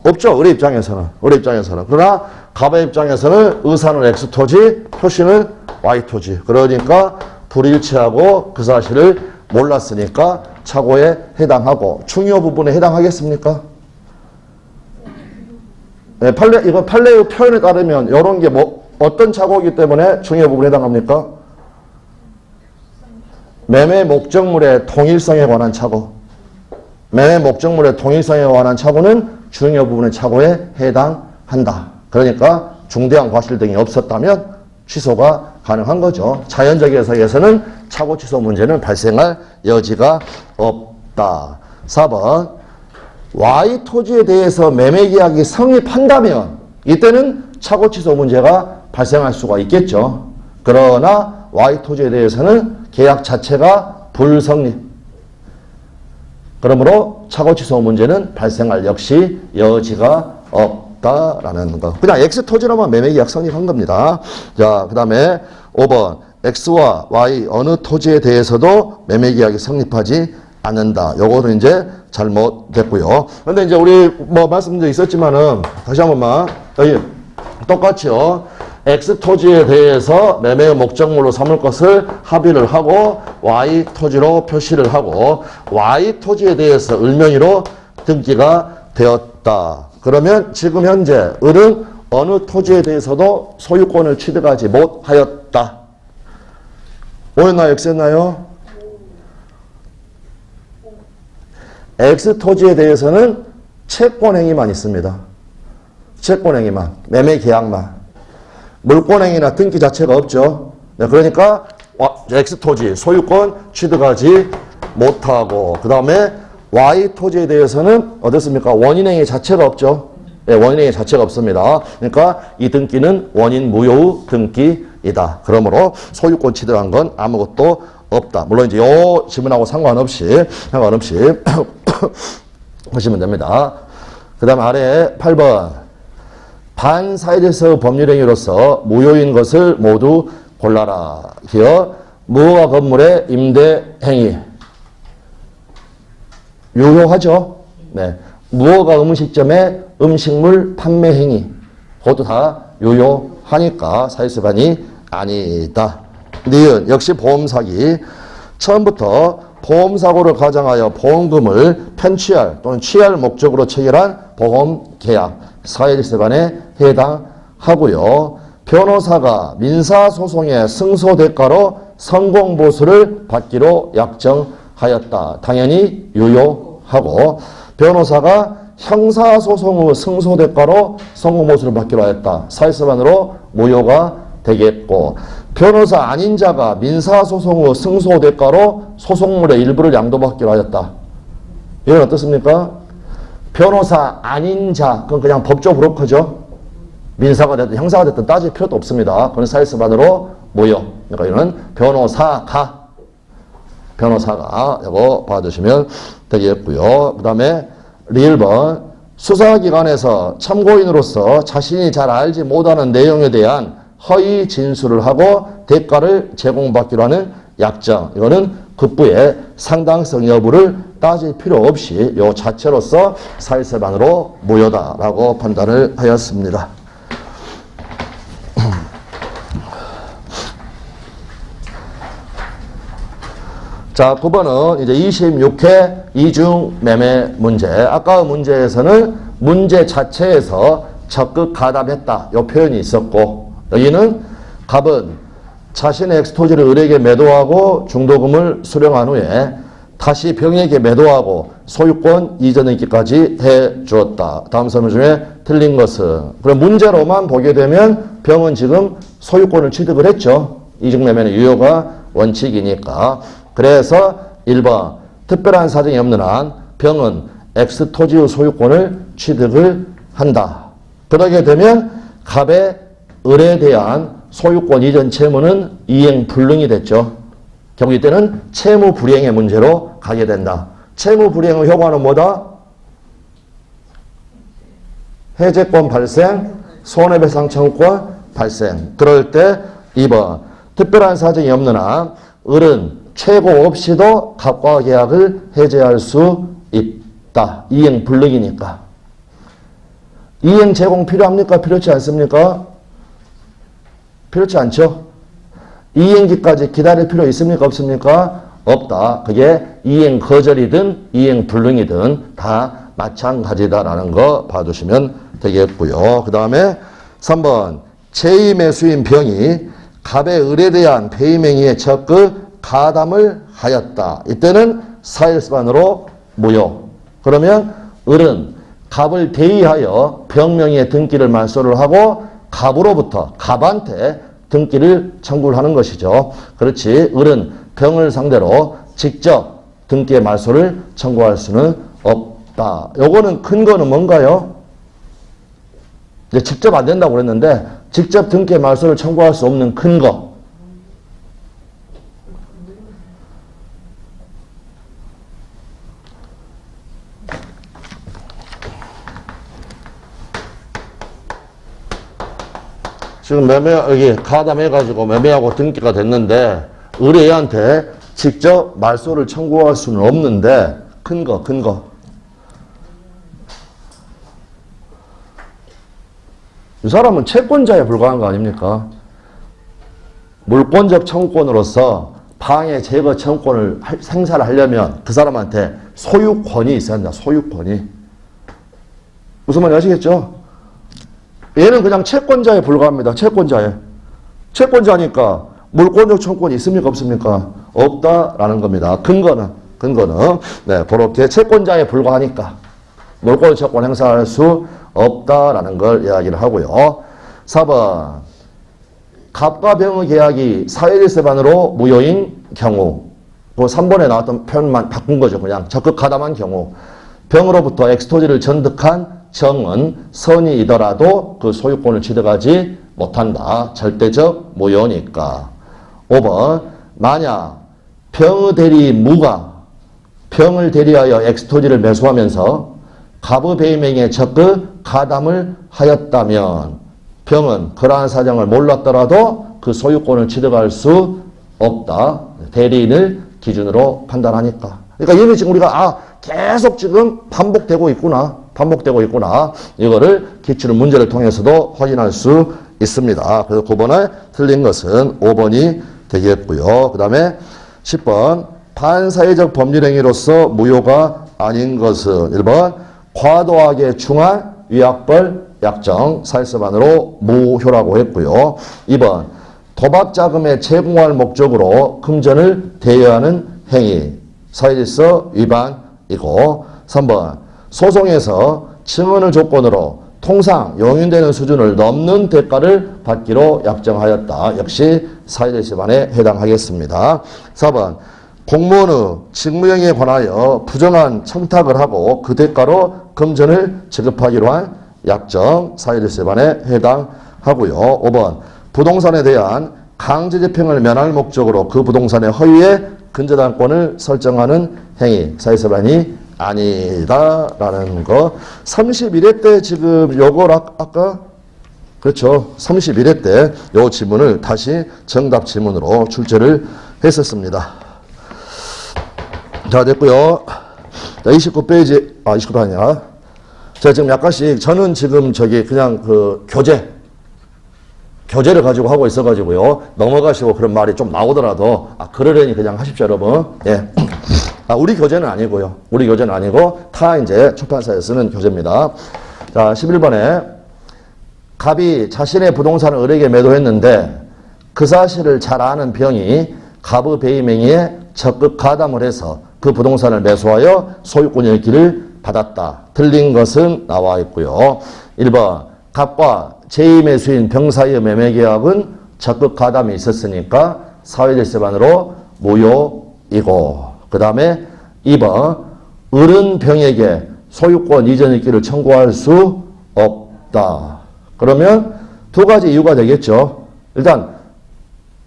없죠. 을의 입장에서는. 그러나 갑의 입장에서는 의사는 X토지, 표시는 Y토지. 그러니까 불일치하고 그 사실을 몰랐으니까 착오에 해당하고 중요 부분에 해당하겠습니까? 네, 이거 판례의 표현에 따르면 이런 게 어떤 착오이기 때문에 중요 부분에 해당합니까? 매매 목적물의 통일성에 관한 착오. 매매 목적물의 통일성에 관한 착오는 중요 부분의 착오에 해당한다. 그러니까 중대한 과실 등이 없었다면 취소가 가능한 거죠. 자연적 해석에서는 착오 취소 문제는 발생할 여지가 없다. 4번 Y토지에 대해서 매매계약이 성립한다면 이때는 착오 취소 문제가 발생할 수가 있겠죠. 그러나 Y토지에 대해서는 계약 자체가 불성립. 그러므로 착오 취소 문제는 발생할 역시 여지가 없다라는 거. 그냥 X토지로만 매매계약 성립한 겁니다. 자, 그 다음에 5번 X와 Y 어느 토지에 대해서도 매매계약이 성립하지 않는다. 요거는 이제 잘못됐고요. 그런데 이제 우리 말씀도 있었지만은 다시 한 번만 여기 똑같이요. X토지에 대해서 매매의 목적물로 삼을 것을 합의를 하고 Y토지로 표시를 하고 Y토지에 대해서 을명의로 등기가 되었다. 그러면 지금 현재 을은 어느 토지에 대해서도 소유권을 취득하지 못하였다. O였나요? X였나요? X토지에 대해서는 채권행위만 있습니다. 채권행위만, 매매계약만. 물권행위나 등기 자체가 없죠. 네, 그러니까 X토지, 소유권 취득하지 못하고 그 다음에 Y토지에 대해서는 어떻습니까? 원인행위 자체가 없죠. 예, 원인행위 자체가 없습니다. 그러니까 이 등기는 원인 무효의 등기이다. 그러므로 소유권 취득한 건 아무것도 없다. 물론 이제 요 질문하고 상관없이 보시면 됩니다. 그 다음 아래 8번. 반사회적 법률행위로서 무효인 것을 모두 골라라. 히어 무허가 건물의 임대행위. 유효하죠? 네. 무허가 음식점의 음식물 판매행위. 그것도 다 유효하니까 사회습관이 아니다. 니은 역시 보험사기. 처음부터 보험사고를 가정하여 보험금을 편취할 또는 취할 목적으로 체결한 보험계약. 사회립세반에 해당하고요. 변호사가 민사소송의 승소대가로 성공보수를 받기로 약정하였다. 당연히 유효하고 변호사가 형사소송의 승소대가로 성공보수를 받기로 하였다. 사회습반으로 무효가 되겠고 변호사 아닌 자가 민사소송의 승소대가로 소송물의 일부를 양도받기로 하였다. 이건 어떻습니까? 변호사 아닌 자, 그건 그냥 법조 브로커죠. 민사가 됐든 형사가 됐든 따질 필요도 없습니다. 그건 사회습반으로 무효. 그러니까 이거는 변호사가 이거 봐주시면 되겠고요. 그 다음에 1번 수사기관에서 참고인으로서 자신이 잘 알지 못하는 내용에 대한 허위 진술을 하고 대가를 제공받기로 하는 약정. 이거는 급부의 상당성 여부를 따질 필요 없이 요 자체로서 사회세반으로 무효다라고 판단을 하였습니다. 자, 9번은 이제 26회 이중매매 문제. 아까 문제에서는 문제 자체에서 적극 가담했다. 요 표현이 있었고, 여기는 갑은 자신의 엑스토지를 을에게 매도하고 중도금을 수령한 후에 다시 병에게 매도하고 소유권 이전하기까지 해 주었다. 다음 설명 중에 틀린 것은. 그럼 문제로만 보게 되면 병은 지금 소유권을 취득을 했죠. 이중매매는 유효가 원칙이니까. 그래서 1번 특별한 사정이 없는 한 병은 엑스토지의 소유권을 취득을 한다. 그러게 되면 갑의 을에 대한 소유권 이전 채무는 이행 불능이 됐죠. 경우 이때는 채무 불이행의 문제로 가게 된다. 채무 불이행의 효과는 뭐다? 해제권 발생, 손해배상 청구권 발생. 그럴 때 2번 특별한 사정이 없는 한 을은 최고 없이도 갑과 계약을 해제할 수 있다. 이행 불능이니까. 이행 제공 필요합니까? 필요치 않습니까? 필요치 않죠? 이행기까지 기다릴 필요 있습니까? 없습니까? 없다. 그게 이행 거절이든 이행 불능이든 다 마찬가지다라는 거 봐두시면 되겠고요. 그 다음에 3번 제2매수인 병이 갑의 을에 대한 배임행위에 적극 가담을 하였다. 이때는 사일스반으로 무효. 그러면 을은 갑을 대의하여 병명의 등기를 말소를 하고 갑으로부터 갑한테 등기를 청구를 하는 것이죠. 그렇지 을은 병을 상대로 직접 등기의 말소를 청구할 수는 없다. 요거는 근거는 뭔가요? 이제 직접 안 된다고 그랬는데 직접 등기의 말소를 청구할 수 없는 근거. 지금 여기 가담해가지고 매매하고 등기가 됐는데 의뢰인한테 직접 말소를 청구할 수는 없는데 근거. 이 사람은 채권자에 불과한 거 아닙니까? 물권적 청구권으로서 방해 제거 청구권을 행사를 하려면 그 사람한테 소유권이 있어야 한다. 소유권이. 무슨 말인지 아시겠죠? 얘는 그냥 채권자에 불과합니다. 채권자니까 물권적 청구권이 있습니까? 없습니까? 없다라는 겁니다. 근거는 네, 그렇게 채권자에 불과하니까 물권적 청구권 행사할 수 없다라는 걸 이야기를 하고요. 4번 갑과 병의 계약이 사회질서반으로 무효인 경우, 그 3번에 나왔던 표현만 바꾼 거죠. 그냥 적극 가담한 경우 병으로부터 엑스토지를 전득한 정은 선이이더라도 그 소유권을 취득하지 못한다. 절대적 무효니까. 5번 만약 병의 대리 무가 병을 대리하여 엑스토지를 매수하면서 갑의 배임행위에 적극 가담을 하였다면 병은 그러한 사정을 몰랐더라도 그 소유권을 취득할 수 없다. 대리인을 기준으로 판단하니까. 그러니까 이미 지금 우리가 계속 지금 반복되고 있구나. 이거를 기출 문제를 통해서도 확인할 수 있습니다. 그래서 9번에 틀린 것은 5번이 되겠고요. 그 다음에 10번 반사회적 법률행위로서 무효가 아닌 것은 1번 과도하게 중한 위약벌 약정 사실서반으로 무효라고 했고요. 2번 도박자금에 제공할 목적으로 금전을 대여하는 행위 사회질서 위반이고 3번 소송에서 증언을 조건으로 통상 용인되는 수준을 넘는 대가를 받기로 약정하였다. 역시 사회질서 위반에 해당하겠습니다. 4번 공무원의 직무행위에 관하여 부정한 청탁을 하고 그 대가로 금전을 지급하기로 한 약정 사회질서 위반에 해당하고요. 5번 부동산에 대한 강제집행을 면할 목적으로 그 부동산의 허위에 근저당권을 설정하는 행위 사회질서 위반이 아니다라는 거. 31회 때 지금 요걸 아까 그렇죠. 31회 때 요 지문을 다시 정답 지문으로 출제를 했었습니다. 자, 됐고요. 자, 29페이지, 29페이지 아니야. 자, 지금 약간씩, 저는 지금 그냥 교재를 가지고 하고 있어가지고요. 넘어가시고 그런 말이 좀 나오더라도, 그러려니 그냥 하십시오, 여러분. 예. 우리 교재는 아니고요. 우리 교재는 아니고, 이제 출판사에 쓰는 교재입니다. 자, 11번에, 갑이 자신의 부동산을 을에게 매도했는데, 그 사실을 잘 아는 병이 갑의 배임행위에 적극 가담을 해서 그 부동산을 매수하여 소유권 잃기를 받았다. 틀린 것은 나와 있고요. 1번 갑과 제2매수인 병 사이의 매매계약은 적극 가담이 있었으니까 사회질서반으로 무효이고 그 다음에 2번 을은 병에게 소유권 이전 잃기를 청구할 수 없다. 그러면 두 가지 이유가 되겠죠. 일단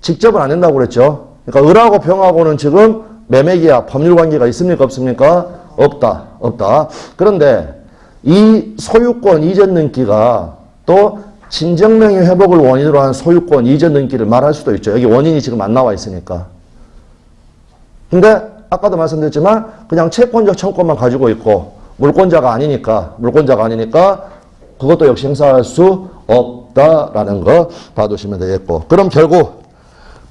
직접은 안 된다고 그랬죠. 그러니까 을하고 병하고는 지금 매매계약, 법률관계가 있습니까? 없습니까? 없다. 그런데 이 소유권 이전 등기가 또 진정명의 회복을 원인으로 한 소유권 이전 등기를 말할 수도 있죠. 여기 원인이 지금 안 나와 있으니까. 근데 아까도 말씀드렸지만 그냥 채권적 청구만 가지고 있고 물권자가 아니니까 그것도 역시 행사할 수 없다라는 거 봐두시면 되겠고. 그럼 결국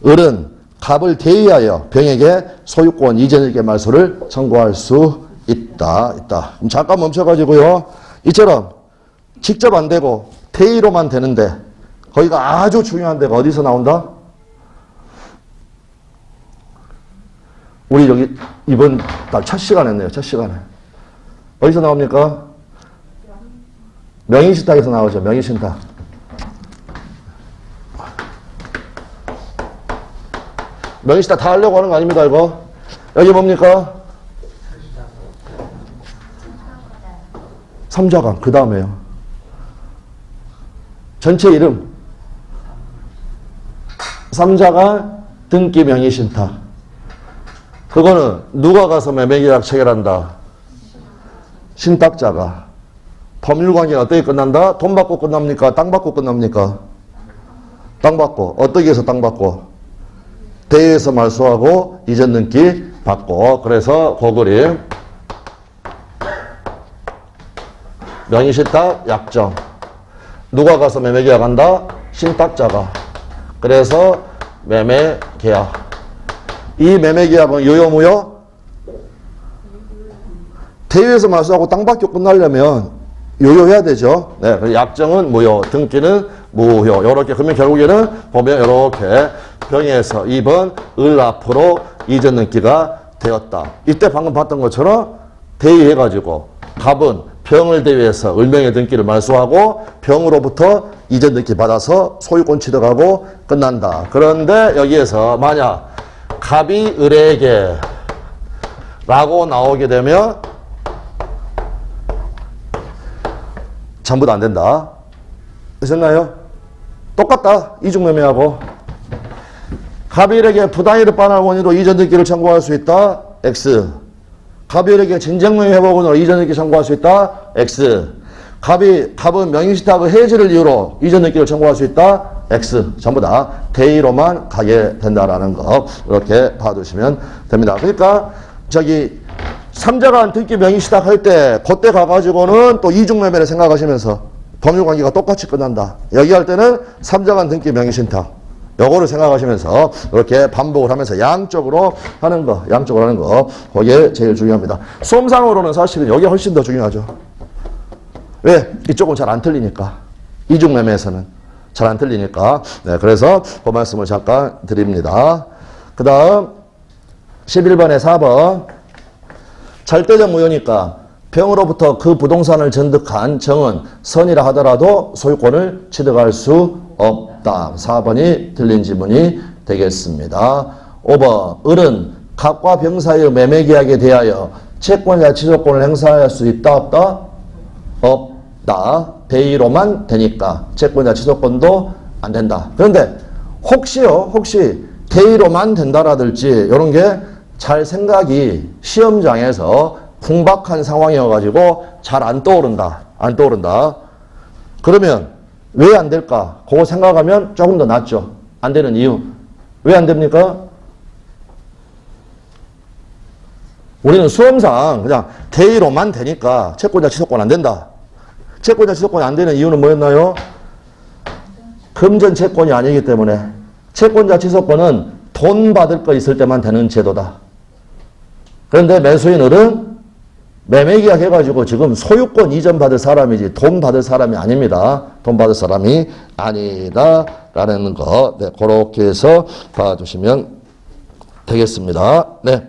을은 갑을 대의하여 병에게 소유권 이전일개 말소를 청구할 수 있다. 그럼 잠깐 멈춰가지고요. 이처럼 직접 안 되고 대의로만 되는데 거기가 아주 중요한 데가 어디서 나온다? 우리 여기 이번 달 첫 시간 했네요. 첫 시간에. 어디서 나옵니까? 명의신탁에서 나오죠. 명의신탁. 명의신탁 다 하려고 하는 거 아닙니다, 이거? 여기 뭡니까? 삼자강, 그 다음에요. 전체 이름. 삼자강 등기 명의신탁. 그거는 누가 가서 매매계약 체결한다? 신탁자가. 법률관계가 어떻게 끝난다? 돈 받고 끝납니까? 땅 받고 끝납니까? 땅 받고. 어떻게 해서 땅 받고? 대회에서 말소하고 이전 등기 받고. 그래서 고그림 명의신탁 약정. 누가 가서 매매계약한다? 신탁자가. 그래서 매매계약. 이 매매계약은 유효무효? 대회에서 말소하고 땅 받고 끝나려면 유효해야 되죠. 네, 약정은 무효, 등기는 무효. 요렇게. 그러면 결국에는 보면 요렇게 병에서 2번 을 앞으로 이전 등기가 되었다. 이때 방금 봤던 것처럼 대의해가지고 갑은 병을 대위해서 을명의 등기를 말소하고 병으로부터 이전 등기 받아서 소유권 취득하고 끝난다. 그런데 여기에서 만약 갑이 을에게 라고 나오게 되면 전부 다 안 된다. 되셨나요? 똑같다. 이중매매하고. 갑일에게 부당이득 반환 원인으로 이전 등기를 청구할 수 있다. X. 갑일에게 진정명의 회복원으로 이전 등기 청구할 수 있다. X. 갑은 명의신탁의 해지를 이유로 이전 등기를 청구할 수 있다. X. 전부 다 대의로만 가게 된다라는 거 이렇게 봐두시면 됩니다. 그러니까 저기 3자간 등기 명의신탁 할 때 그때 가가지고는 또 이중매매를 생각하시면서 법률관계가 똑같이 끝난다. 여기 할 때는 3자간 등기 명의신탁 요거를 생각하시면서 이렇게 반복을 하면서 양쪽으로 하는 거, 그게 제일 중요합니다. 수험상으로는 사실은 여기 훨씬 더 중요하죠. 왜? 이쪽은 잘 안 틀리니까. 이중매매에서는 잘 안 틀리니까. 네, 그래서 그 말씀을 잠깐 드립니다. 그 다음 11번에 4번 절대적 무효니까 병으로부터 그 부동산을 전득한 정은 선이라 하더라도 소유권을 취득할 수 없다. 4번이 틀린 지문이 되겠습니다. 5번 을은 갑과 병 사이의 매매계약에 대하여 채권자 취소권을 행사할 수 있다 없다? 없다. 대의로만 되니까 채권자 취소권도 안 된다. 그런데 혹시 대의로만 된다라든지 이런 게 잘 생각이 시험장에서 궁박한 상황이어가지고 잘 안 떠오른다. 그러면 왜 안 될까? 그거 생각하면 조금 더 낫죠. 안 되는 이유. 왜 안 됩니까? 우리는 수험상 그냥 대의로만 되니까 채권자 취소권 안 된다. 채권자 취소권이 안 되는 이유는 뭐였나요? 금전 채권이 아니기 때문에. 채권자 취소권은 돈 받을 거 있을 때만 되는 제도다. 그런데 매수인은 매매계약 해가지고 지금 소유권 이전 받을 사람이지 돈 받을 사람이 아닙니다. 돈 받을 사람이 아니다라는 거. 네, 그렇게 해서 봐주시면 되겠습니다. 네.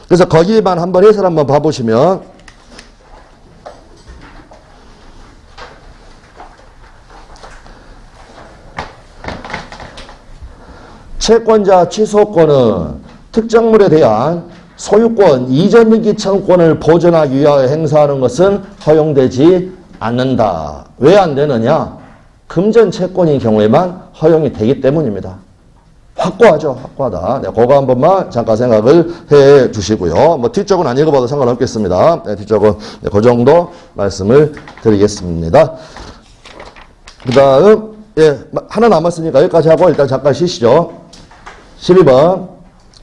그래서 거기만 한번 해설 한번 봐보시면 채권자 취소권은 특정물에 대한 소유권 이전 등기 청구권을 보존하기 위하여 행사하는 것은 허용되지 않는다. 왜 안 되느냐? 금전 채권인 경우에만 허용이 되기 때문입니다. 확고하다. 네, 그거 한 번만 잠깐 생각을 해 주시고요. 뭐 뒤쪽은 안 읽어봐도 상관없겠습니다. 네, 뒤쪽은 네, 그 정도 말씀을 드리겠습니다. 그 다음, 예, 하나 남았으니까 여기까지 하고 일단 잠깐 쉬시죠. 12번.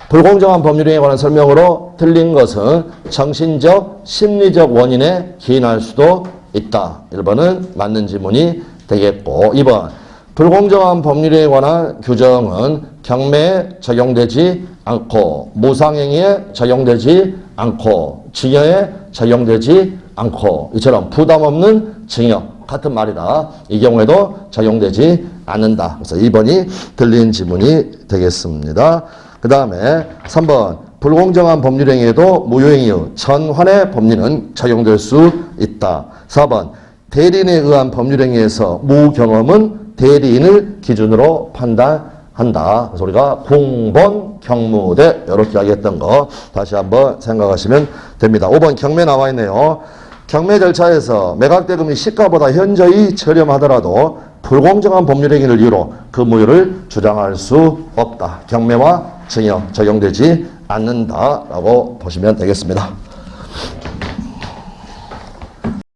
불공정한 법률행위에 관한 설명으로 틀린 것은 정신적, 심리적 원인에 기인할 수도 있다. 1번은 맞는 지문이 되겠고 2번. 불공정한 법률에 관한 규정은 경매에 적용되지 않고 무상행위에 적용되지 않고 징역에 적용되지 않고 이처럼 부담 없는 징역 같은 말이다. 이 경우에도 적용되지 않는다. 그래서 2번이 틀린 지문이 되겠습니다. 그 다음에 3번 불공정한 법률행위에도 무효행위의 전환의 법리는 적용될 수 있다. 4번 대리인에 의한 법률행위에서 무경험은 대리인을 기준으로 판단한다. 그래서 우리가 공본 경무대 이렇게 하겠던 거 다시 한번 생각하시면 됩니다. 5번 경매 나와 있네요. 경매 절차에서 매각대금이 시가보다 현저히 저렴하더라도 불공정한 법률행위를 이유로 그 무효를 주장할 수 없다. 경매와 징역 적용되지 않는다라고 보시면 되겠습니다.